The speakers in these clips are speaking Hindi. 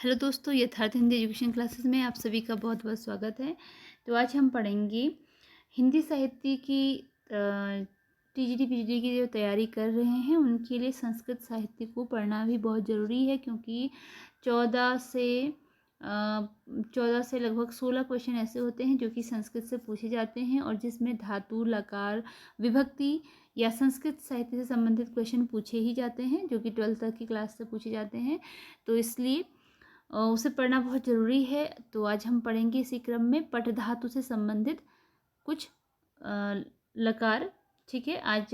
हेलो दोस्तों, यथार्थ हिंदी एजुकेशन क्लासेस में आप सभी का बहुत बहुत स्वागत है। तो आज हम पढ़ेंगे हिंदी साहित्य की टीजीटी पीजीटी की जो तैयारी कर रहे हैं उनके लिए संस्कृत साहित्य को पढ़ना भी बहुत ज़रूरी है, क्योंकि 14 से लगभग 16 क्वेश्चन ऐसे होते हैं जो कि संस्कृत से पूछे जाते हैं, और जिसमें धातु, लकार, विभक्ति या संस्कृत साहित्य से संबंधित क्वेश्चन पूछे ही जाते हैं, जो कि 12th तक की क्लास से पूछे जाते हैं। तो इसलिए उसे पढ़ना बहुत ज़रूरी है। तो आज हम पढ़ेंगे इसी क्रम में पठ धातु से संबंधित कुछ लकार। ठीक है, आज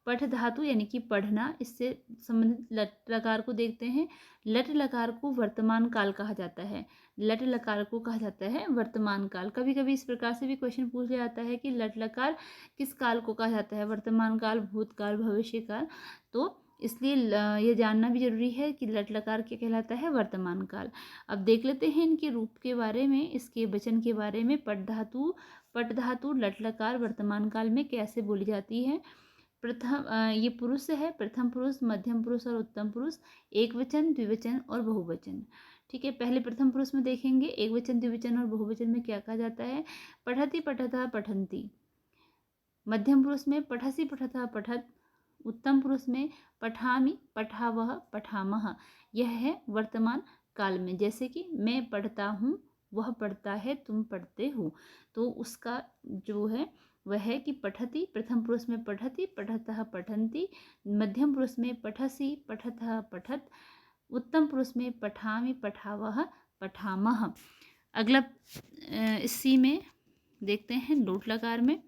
पठ धातु यानी कि पढ़ना, इससे संबंधित लट लकार को देखते हैं। लट लकार को वर्तमान काल कहा जाता है। लट लकार को कहा जाता है वर्तमान काल। कभी कभी इस प्रकार से भी क्वेश्चन पूछ लिया जाता है कि लट लकार किस काल को कहा जाता है, वर्तमान काल, भूतकाल, भविष्य काल। तो इसलिए ये जानना भी जरूरी है कि लट लकार क्या कहलाता है, वर्तमान काल। अब देख लेते हैं इनके रूप के बारे में, इसके वचन के बारे में। पट धातु लट लकार वर्तमान काल में कैसे बोली जाती है। प्रथम ये पुरुष है, प्रथम पुरुष, मध्यम पुरुष और उत्तम पुरुष, एक वचन, द्विवचन और बहुवचन। ठीक है, पहले प्रथम पुरुष में देखेंगे एक वचन, द्विवचन और बहुवचन में क्या कहा जाता है। पठति, पठतः, पठन्ति। मध्यम पुरुष में पठसि, पठतः, पठत। उत्तम पुरुष में पठामि, पठावह, पठामह। यह है वर्तमान काल में, जैसे कि मैं पढ़ता हूँ, वह पढ़ता है, तुम पढ़ते हो। तो उसका जो है वह है कि पठति, प्रथम पुरुष में पठति, पठतः, पठन्ति। मध्यम पुरुष में पठसि, पठतः, पठत। उत्तम पुरुष में पठामि, पठावह, पठामह। अगला इसी में देखते हैं लोट लकार में।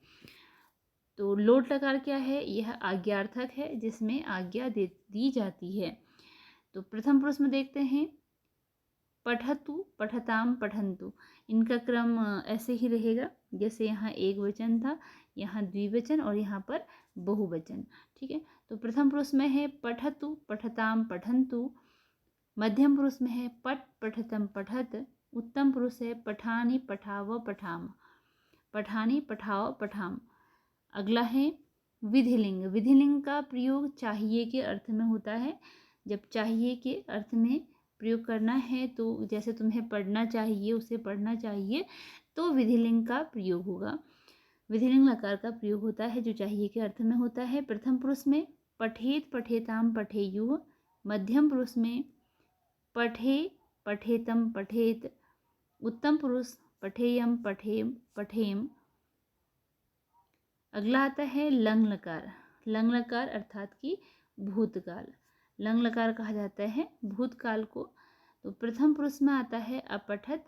तो लोट लकार क्या है, यह आज्ञार्थक है जिसमें आज्ञा दी जाती है। तो प्रथम पुरुष में देखते हैं पठतु, पठताम, पठन्तु। इनका क्रम ऐसे ही रहेगा, जैसे यहाँ एक वचन था, यहाँ द्विवचन और यहाँ पर बहुवचन। ठीक है, तो प्रथम पुरुष में है पठतु, पठताम, पठन्तु। मध्यम पुरुष में है पठ, पठतम, पठत। उत्तम पुरुष है पठानि, पठाव, पठाम। पठानि, पठाव, पठाम। अगला है विधिलिंग। विधिलिंग का प्रयोग चाहिए के अर्थ में होता है। जब चाहिए के अर्थ में प्रयोग करना है, तो जैसे तुम्हें पढ़ना चाहिए, उसे पढ़ना चाहिए, तो विधिलिंग का प्रयोग होगा। विधिलिंग लकार का प्रयोग होता है जो चाहिए के अर्थ में होता है। प्रथम पुरुष में पठेत, पठेताम, पठेयुः। मध्यम पुरुष में पठे, पठेतम, पठेत। उत्तम पुरुष पठेयम, पठेम, पठेम। अगला आता है लंग लकार। लंग लकार अर्थात कि भूतकाल। लंग लकार कहा जाता है भूतकाल को। तो प्रथम पुरुष में आता है अपठत,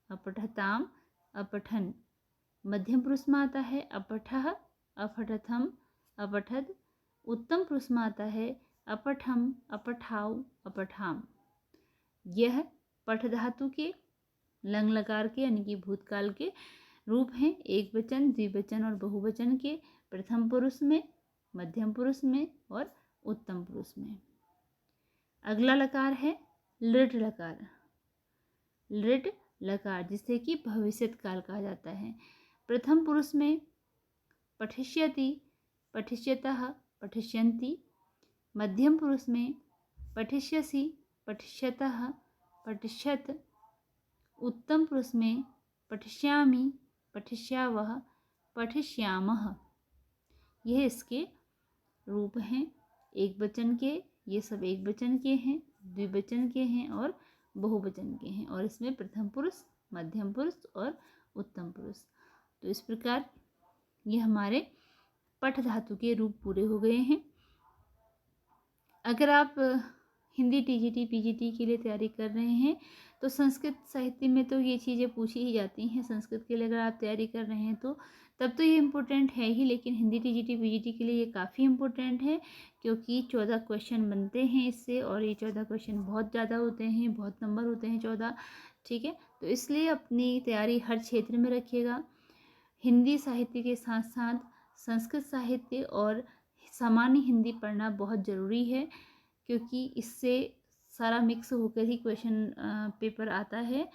अपठताम, अपठन। मध्यम पुरुष में आता है अपठः, अपठथम, अपठद। उत्तम पुरुष में आता है अपठम, अपठाव, अपठाम। यह पठ धातु के, लंग लकार के यानी कि भूतकाल के रूप हैं, एक वचन, द्विवचन और बहुवचन के, प्रथम पुरुष में, मध्यम पुरुष में और उत्तम पुरुष में। अगला लकार है लृट लकार। लृट लकार जिसे कि भविष्यत काल कहा जाता है। प्रथम पुरुष में पठिष्यति, पठिष्यतः, पठिष्यन्ति। मध्यम पुरुष में पठिष्यसि, पठिष्यतः, पठिष्यत। उत्तम पुरुष में पठिष्यामि, पठिष्यावः, पठिष्यामः। यह इसके रूप हैं एक वचन के। ये सब एक वचन के हैं, द्विवचन के हैं और बहुवचन के हैं, और इसमें प्रथम पुरुष, मध्यम पुरुष और उत्तम पुरुष। तो इस प्रकार ये हमारे पठ धातु के रूप पूरे हो गए हैं। अगर आप हिंदी टीजीटी पीजीटी के लिए तैयारी कर रहे हैं तो संस्कृत साहित्य में तो ये चीज़ें पूछी ही जाती हैं। संस्कृत के लिए अगर आप तैयारी कर रहे हैं तो तब तो ये इम्पोर्टेंट है ही, लेकिन हिंदी टीजीटी पीजीटी के लिए ये काफ़ी इम्पोर्टेंट है, क्योंकि 14 क्वेश्चन बनते हैं इससे, और ये 14 क्वेश्चन बहुत ज़्यादा होते हैं, बहुत नंबर होते हैं 14। ठीक है, तो इसलिए अपनी तैयारी हर क्षेत्र में रखिएगा। हिंदी साहित्य के साथ साथ संस्कृत साहित्य और सामान्य हिंदी पढ़ना बहुत ज़रूरी है, क्योंकि इससे सारा मिक्स होकर ही क्वेश्चन पेपर आता है।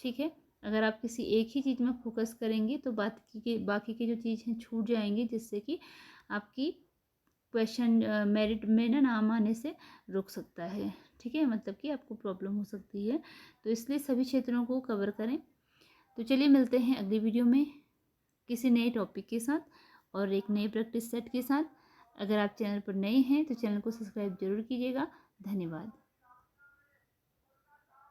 ठीक है, अगर आप किसी एक ही चीज़ में फोकस करेंगे तो बाकी की जो चीज़ें छूट जाएंगी, जिससे कि आपकी क्वेश्चन मेरिट में ना नाम आने से रुक सकता है। ठीक है, मतलब कि आपको प्रॉब्लम हो सकती है, तो इसलिए सभी क्षेत्रों को कवर करें। तो चलिए मिलते हैं अगली वीडियो में किसी नए टॉपिक के साथ और एक नए प्रैक्टिस सेट के साथ। अगर आप चैनल पर नए हैं तो चैनल को सब्सक्राइब जरूर कीजिएगा। धन्यवाद।